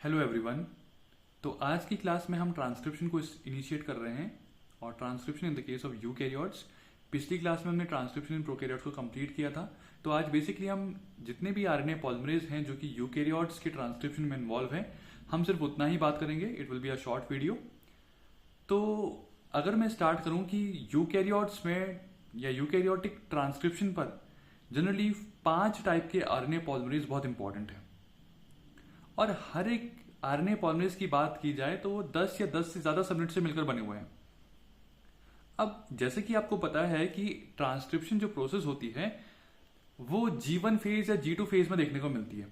Hello everyone. तो आज की क्लास में हम ट्रांसक्रिप्शन को इनिशिएट कर रहे हैं और transcription in the case of eukaryotes. पिछली क्लास में हमने ट्रांसक्रिप्शन इन प्रोकैरियोट्स को कंप्लीट किया था। तो आज बेसिकली हम जितने भी आरएनए पॉलिमरेज हैं जो कि यूकैरियोट्स के ट्रांसक्रिप्शन में इन्वॉल्व हैं, हम सिर्फ उतना ही बात करेंगे। It will be a short video. तो अगर मैं स्टार्ट करूं कि यूकैरियोट्स में या यूकैरियोटिक ट्रांसक्रिप्शन पर जनरली 5 टाइप के आरएनए पॉलिमरेज बहुत इंपॉर्टेंट है और हर एक आरएनए पॉलिमरेज की बात की जाए तो वो 10 या 10 से ज्यादा सबनेट से मिलकर बने हुए हैं। अब जैसे कि आपको पता है कि ट्रांसक्रिप्शन जो प्रोसेस होती है वो G1 फेज या G2 फेज में देखने को मिलती है,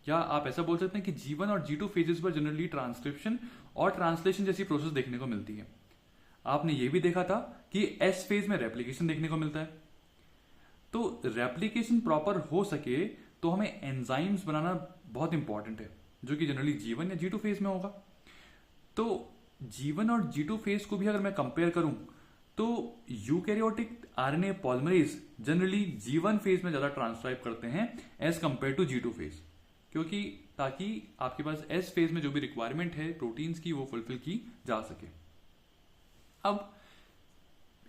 या आप ऐसा बोल सकते हैं कि G1 और G2 फेजेस पर जनरली ट्रांसक्रिप्शन और ट्रांसलेशन जैसी प्रोसेस देखने को मिलती है। आपने ये भी देखा था कि S फेज में रेप्लिकेशन देखने को मिलता है। तो रेप्लिकेशन प्रॉपर हो सके तो हमें एंजाइम्स बनाना बहुत इंपॉर्टेंट है, जो कि जनरली G1 या G2 फेज में होगा। तो G1 और G2 फेज को भी अगर मैं कंपेयर करूं तो eukaryotic RNA polymerase generally G1 phase में ज्यादा ट्रांसक्राइब करते हैं as compare to G2 phase, क्योंकि ताकि आपके पास S फेज में जो भी रिक्वायरमेंट है प्रोटीन्स की वो फुलफिल की जा सके। अब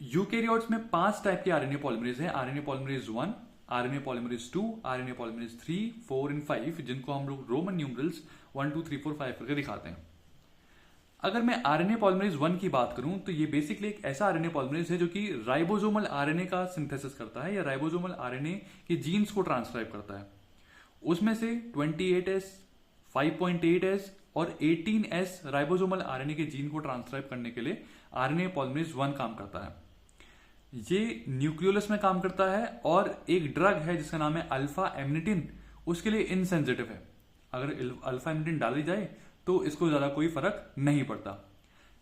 यूकैरियोट्स में 5 टाइप के आरएनए पॉलिमरेज हैं। RNA polymerase 1, RNA polymerase 2, RNA polymerase 3, 4 and 5, जिनको हम लोग रोमन न्यूमरल्स 1 2 3 4 5 करके दिखाते हैं। अगर मैं आरएनए पॉलिमरेज 1 की बात करूं तो ये बेसिकली एक ऐसा आरएनए पॉलिमरेज है जो कि राइबोसोमल आरएनए का सिंथेसिस करता है या राइबोसोमल आरएनए के जीन्स को ट्रांसक्राइब करता है। उसमें से 28S, 5.8S और 18S राइबोसोमल आरएनए के जीन को ट्रांसक्राइब करने के लिए आरएनए पॉलिमरेज 1 काम करता है। ये न्यूक्लियोलस में काम करता है और एक ड्रग है जिसका नाम है अल्फा एमिनिटिन, उसके लिए इनसेंसिटिव है। अगर अल्फा एमिनिटिन डाली जाए तो इसको ज्यादा कोई फर्क नहीं पड़ता।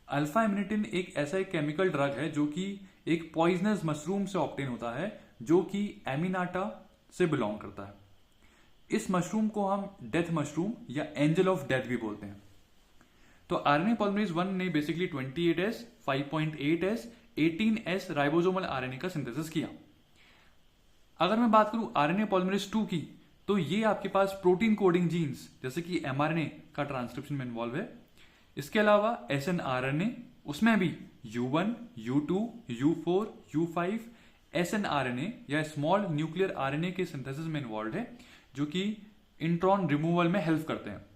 अल्फा एमिनिटिन एक ऐसा एक केमिकल ड्रग है जो कि एक पॉइजनस मशरूम से ऑब्टेन होता है जो कि एमिनाटा से बिलोंग करता है। इस मशरूम को हम डेथ मशरूम या एंजल ऑफ डेथ भी बोलते हैं। तो आरएनए पॉलिमरेज 1 ने basically 28S, 5.8S, 18S ribosomal RNA का सिंथेसिस किया। अगर मैं बात करूं आरएनए पॉलिमरेज 2 की, तो ये आपके पास प्रोटीन कोडिंग जीन्स जैसे कि एमआरएनए का ट्रांसक्रिप्शन में इन्वॉल्व है। इसके अलावा एसएनआरएनए, उसमें भी U1, U2, U4, U5 एसएनआरएनए या स्मॉल न्यूक्लियर आरएनए के सिंथेसिस में इन्वॉल्व है, जो कि इंट्रॉन रिमूवल में हेल्प करते हैं।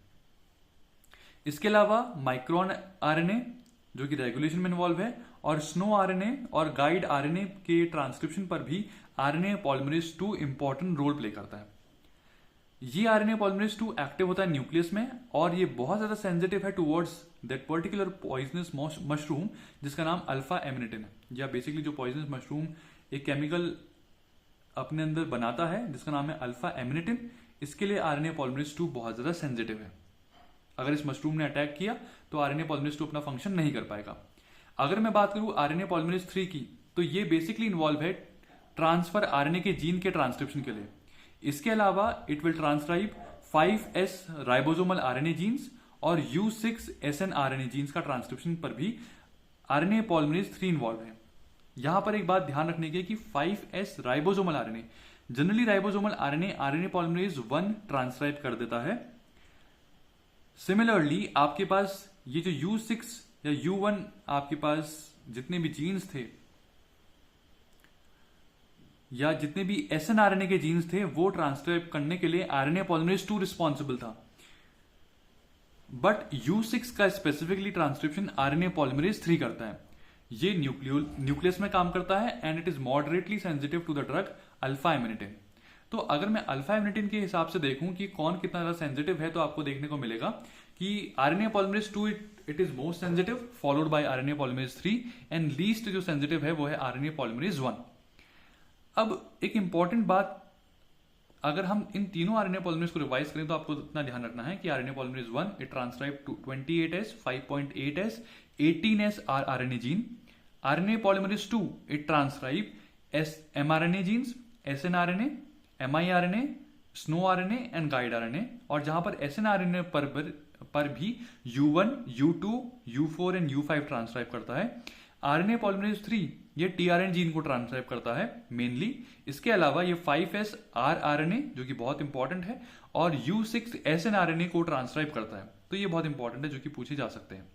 इसके अलावा माइक्रोन आरएनए जो कि रेगुलेशन में इन्वॉल्व है, और स्नो आरएनए और गाइड आरएनए के ट्रांसक्रिप्शन पर भी RNA polymerase 2 important role play करता है। ये आरएनए पॉलिमरेज 2 एक्टिव होता है न्यूक्लियस में और ये बहुत ज्यादा सेंसिटिव है towards that particular poisonous mushroom जिसका नाम अल्फा एमिनिटिन है। या बेसिकली जो पॉइजनस मशरूम एक केमिकल अपने अंदर बनाता है जिसका नाम है अल्फा एमिनिटिन, इसके लिए आरएनए पॉलिमरेज 2 बहुत ज्यादा सेंसिटिव है। अगर इस मशरूम ने अटैक किया तो आरएनए पॉलिमरेज 2 अपना फंक्शन नहीं कर पाएगा। अगर मैं बात करूं आरएनए पॉलिमरेज 3 की, तो ये बेसिकली इन्वॉल्व है ट्रांसफर आरएनए के जीन के ट्रांसक्रिप्शन के लिए। इसके अलावा it will transcribe 5S ribosomal RNA genes और U6 एसएनआरएनए जीन्स का ट्रांसक्रिप्शन पर भी आरएनए पॉलिमरेज 3 इन्वॉल्व है। यहां पर एक बात ध्यान रखने की कि 5S ribosomal RNA, generally ribosomal RNA polymerase 1 transcribe कर देता है। सिमिलरली आपके पास ये जो U6 या U1 आपके पास जितने भी जीन्स थे या जितने भी एसएनआरएनए के जीन्स थे वो ट्रांसक्राइब करने के लिए आरएनए पॉलिमरेज 2 रिस्पॉन्सिबल था। बट U6 का स्पेसिफिकली ट्रांसक्रिप्शन आरएनए पॉलिमरेज 3 करता है। ये न्यूक्लियस में काम करता है and it is moderately sensitive to the drug alpha amanitin. तो अगर मैं अल्फा एमिनिटिन के हिसाब से देखूं कि कौन कितना ज्यादा सेंसिटिव है, तो आपको देखने को मिलेगा कि RNA polymerase 2 it is most sensitive, followed by RNA polymerase 3 and least जो सेंसिटिव है वो है आरएनए पॉलिमरेज 1। अब एक इंपॉर्टेंट बात, अगर हम इन तीनों आरएनए पॉलिमरेज को रिवाइज करें तो आपको इतना ध्यान रखना है कि RNA polymerase 1 it transcribe 28S, 5.8S, 18S RNA gene. RNA polymerase 2 it transcribe mRNA genes, snRNA, miRNA, snoRNA and guide RNA, और जहां पर एसएनआरएनए पर भी U1, U2, U4 and U5 transcribe करता है। आरएनए पॉलिमरेज 3 ये टीआरएन जीन को transcribe करता है मेनली। इसके अलावा ये 5S आरआरएनए जो कि बहुत इंपॉर्टेंट है, और U6 SNRNA को ट्रांसक्राइब करता है। तो ये बहुत इंपॉर्टेंट है, जो कि पूछे जा सकते हैं,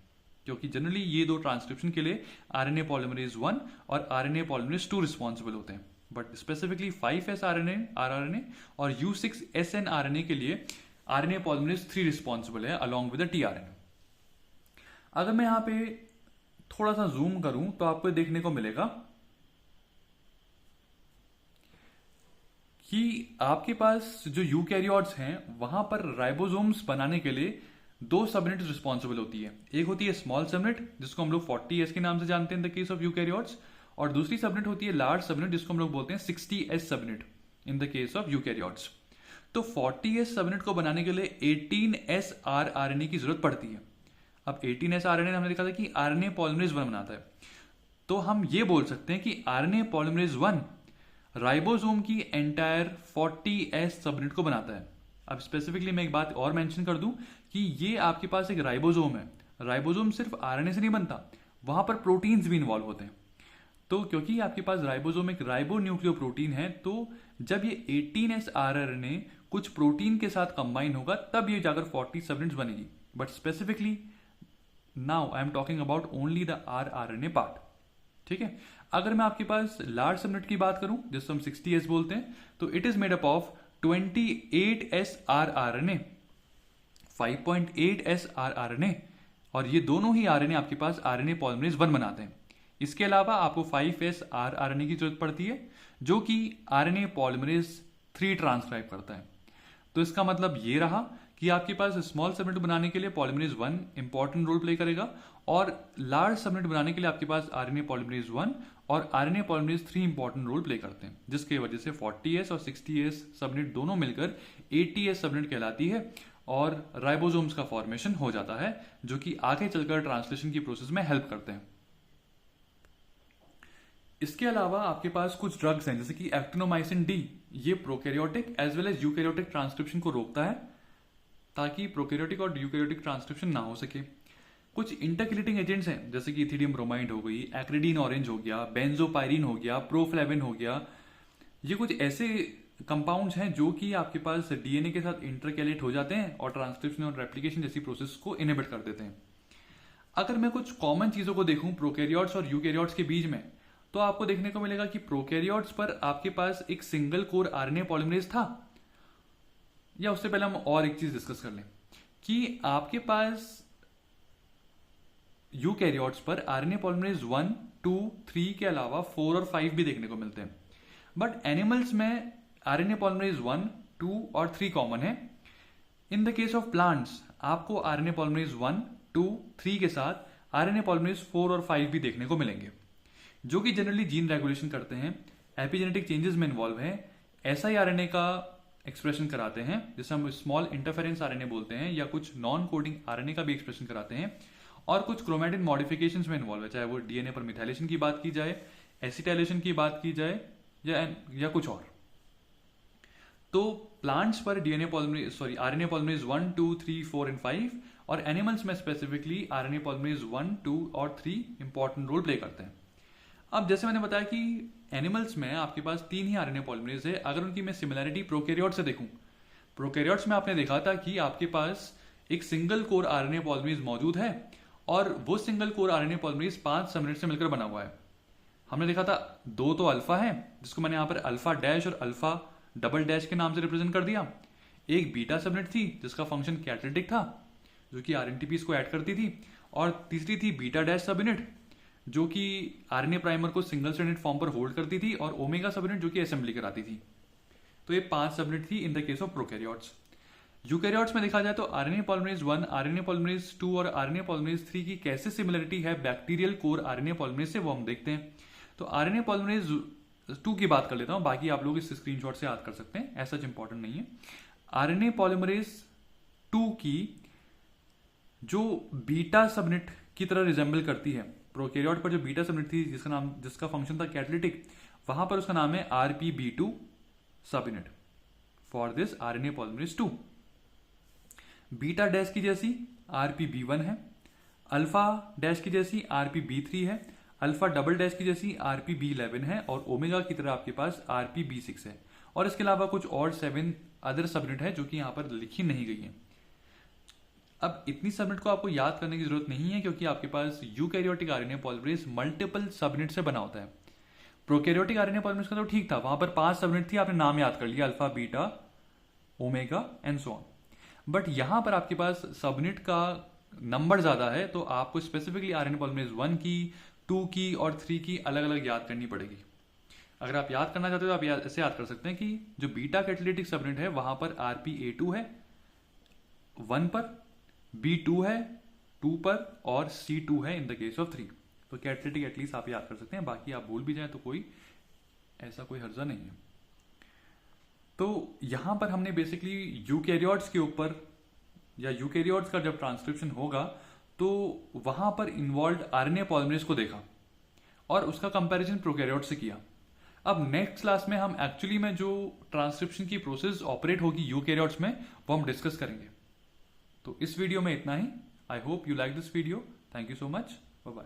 क्योंकि जनरली ये दो ट्रांसक्रिप्शन के लिए RNA पॉलीमरेज 1 और RNA पॉलीमरेज 2 रिस्पॉन्सिबल होते हैं, बट स्पेसिफिकली 5S RNA और U6 SNRNA के लिए RNA पॉलीमरेज 3 रिस्पॉन्सिबल है अलॉन्ग विद tRNA। अगर मैं यहाँ पे थोड़ा सा जूम करूं तो आपको देखने को मिलेगा कि आपके पास जो यूकैरियोट्स हैं वहां पर राइबोसोम्स बनाने के लिए दो सबनेट रिस्पॉन्सिबल होती है। एक होती है स्मॉल सबनेट जिसको हम लोग 40S के नाम से जानते हैं in the case of eukaryotes, और दूसरी सबनेट होती है लार्ज सबनेट जिसको हम लोग बोलते हैं 60S subnet in the case of eukaryotes. तो 40S सबनेट को बनाने के लिए 18S rRNA की जरूरत पड़ती है। अब 18S RNA हमने देखा था कि RNA पॉलीमरेज 1 बनाता है, तो हम ये बोल सकते हैं कि RNA पॉलीमरेज 1 राइबोसोम की एंटायर 40S सबनेट को बनाता है। अब स्पेसिफिकली मैं एक बात और मेंशन कर दूं कि ये आपके पास एक राइबोसोम है। राइबोसोम सिर्फ RNA से नहीं बनता, वहां पर प्रोटीन्स भी इन्वॉल्व होते हैं। तो क्योंकि आपके पास राइबोसोम एक राइबोन्यूक्लियोप्रोटीन है, तो जब ये 18S rRNA कुछ प्रोटीन के साथ कंबाइन होगा तब ये जाकर 40 सबनेट्स बनेगी। But specifically now I am talking about only the rRNA part. ठीक है, अगर मैं आपके पास लार्ज सबनेट की बात करूं जिसको हम 60S बोलते हैं, तो it is made up of 28S rRNA, 5.8S rRNA, और ये दोनों ही RNA आपके पास RNA पॉलीमरेज 1 बनाते हैं। इसके अलावा आपको 5S rRNA की जरूरत पड़ती है जो कि RNA पॉलीमरेज 3 ट्रांसक्राइब करता है। तो इसका मतलब ये रहा कि आपके पास स्मॉल सबनेट बनाने के लिए पॉलीमरेज 1 इंपॉर्टेंट रोल प्ले करेगा, और लार्ज सबनेट बनाने के लिए आपके पास RNA पॉलीमरेज 1 और RNA polymerase 3 important role play करते हैं, जिसकी वजह से 40S और 60S सबनेट दोनों मिलकर 80S सबनेट कहलाती है और राइबोसोम्स का फॉर्मेशन हो जाता है, जो कि आगे चलकर ट्रांसलेशन की प्रोसेस में हेल्प करते हैं। इसके अलावा आपके पास कुछ ड्रग्स हैं जैसे कि एक्टिनोमाइसिन डी, ये prokaryotic as well as eukaryotic transcription को रोकता है ताकि प्रोकैरियोटिक और यूकैरियोटिक ट्रांसक्रिप्शन ना हो सके। कुछ इंटरक्रिलेटिंग एजेंट्स हैं जैसे कि इथिडियम ब्रोमाइड हो गई, एक्रिडीन ऑरेंज हो गया, बेंजोपायरिन हो गया, प्रोफ्लेविन हो गया। ये कुछ ऐसे कंपाउंड्स हैं जो कि आपके पास डीएनए के साथ इंटरकैलेट हो जाते हैं और ट्रांसक्रिप्शन और रेप्लिकेशन जैसी प्रोसेस को इनहिबिट कर देते हैं। अगर मैं कुछ कॉमन चीजों को देखूं प्रोकैरियोट्स और यूकैरियोट्स के बीच में, तो आपको देखने को मिलेगा कि प्रोकैरियोट्स पर आपके पास एक सिंगल कोर RNA पॉलीमरेज था। या उससे पहले हम और एक चीज डिस्कस कर लें कि आपके पास यूकैरियोट्स पर RNA पॉलीमरेज 1, 2, 3 के अलावा 4 और 5 भी देखने को मिलते हैं, बट एनिमल्स में RNA पॉलीमरेज 1, 2 और 3 कॉमन है। In the case of plants आपको RNA पॉलीमरेज 1, 2, 3 के साथ RNA पॉलीमरेज 4 और 5 भी देखने को मिलेंगे, जो कि जनरली जीन रेगुलेशन करते हैं, एपिजेनेटिक चेंजेस में इन्वॉल्व है, siRNA का एक्सप्रेशन कराते हैं जिसे हम स्मॉल इंटरफेरेंस RNA बोलते हैं, या कुछ नॉन कोडिंग RNA का भी एक्सप्रेशन कराते हैं, और कुछ क्रोमैटिन मॉडिफिकेशंस में इन्वॉल्व है, चाहे वो डीएनए पर मिथाइलेशन की बात की जाए, एसिटाइलेशन की बात की जाए या कुछ और। तो प्लांट्स पर RNA पॉलीमरेज 1, 2, 3, 4 एंड 5, और एनिमल्स में स्पेसिफिकली RNA पॉलीमरेज 1, 2 और 3 इंपॉर्टेंट रोल प्ले करते हैं। अब जैसे मैंने बताया कि एनिमल्स में आपके पास 3 ही RNA पॉलीमरेज है। अगर उनकी मैं सिमिलैरिटी प्रोकैरियोट से देखूं, प्रोकैरियोट्स में आपने देखा था कि आपके पास एक सिंगल कोर RNA पॉलीमरेज मौजूद है और वो single core RNA polymerase 5 subnet से मिलकर बना हुआ है। हमने देखा था 2 तो अल्फा है जिसको मैंने यहां पर अल्फा डैश और अल्फा डबल डैश के नाम से रिप्रेजेंट कर दिया। एक बीटा सबनेट थी जिसका फंक्शन कैटालिटिक था जो कि RNTPs को ऐड करती थी, और तीसरी थी बीटा डैश सबनेट जो कि RNA प्राइमर को सिंगल स्ट्रैंडेड फॉर्म पर होल्ड करती थी, और ओमेगा सबनेट जो कि असेंबली कराती थी। तो ये 5 सबनेट थी in the case of prokaryotes. Eukaryotes में देखा जाए तो RNA पॉलीमरेज 1, RNA पॉलीमरेज 2 और RNA पॉलीमरेज 3 की कैसे सिमिलरिटी है बैक्टीरियल कोर RNA पॉलीमरेज से, वो हम देखते हैं। तो RNA पॉलीमरेज 2 की बात कर लेता हूं, बाकी आप लोग इस स्क्रीनशॉट से याद कर सकते हैं, ऐसा इंपॉर्टेंट नहीं है। RNA पॉलीमरेज 2 की जो बीटा सबनेट की तरह रिजेंबल करती है, प्रोकैरियोट पर जो बीटा सबनेट थी जिसका फंक्शन था कैटालिटिक, वहां पर उसका नाम है RPB2 subnet for this RNA polymerase 2। Beta dash की जैसी RPB1 है, अल्फा डैश की जैसी RPB3 है, अल्फा डबल डैश की जैसी RPB11 है, और ओमेगा की तरह आपके पास RPB6 है। और इसके अलावा कुछ और 7 अदर सबनेट है जो कि यहाँ पर लिखी नहीं गई है। अब इतनी सबनेट को आपको याद करने की जरूरत नहीं है, क्योंकि आपके पास eukaryotic RNA polymerase multiple subunit से बना होता है। प्रोकैरियोटिक आरएनए पॉलीमरेज का तो ठीक था, वहां पर 5 सबनेट थी, आपने नाम याद कर लिया, alpha, beta, omega and so on. But यहां पर आपके पास सबनेट का नंबर ज्यादा है, तो आपको स्पेसिफिकली आरएनए पॉलीमरेज 1 की, 2 की और 3 की अलग अलग याद करनी पड़ेगी। अगर आप याद करना चाहते हो तो आप ऐसे याद कर सकते हैं कि जो बीटा कैटालिटिक सबनेट है वहां पर RpA2 है 1 पर, B2 है 2 पर और C2 है इन द केस ऑफ 3। तो कैटालिटिक एटलीस्ट आप याद कर सकते हैं, बाकी आप भूल भी जाए तो कोई ऐसा कोई हर्जा नहीं है। तो यहां पर हमने बेसिकली यूकैरियोट्स के ऊपर, या यूकैरियोट्स का जब ट्रांसक्रिप्शन होगा तो वहां पर इन्वॉल्व आरएनए पॉलीमरेज को देखा और उसका कंपैरिजन प्रोकैरियोट से किया। अब नेक्स्ट क्लास में हम एक्चुअली में जो ट्रांसक्रिप्शन की प्रोसेस ऑपरेट होगी यूकैरियोट्स में वो हम डिस्कस करेंगे। तो इस वीडियो में इतना ही। I hope you like this video. Thank you so much. Bye bye.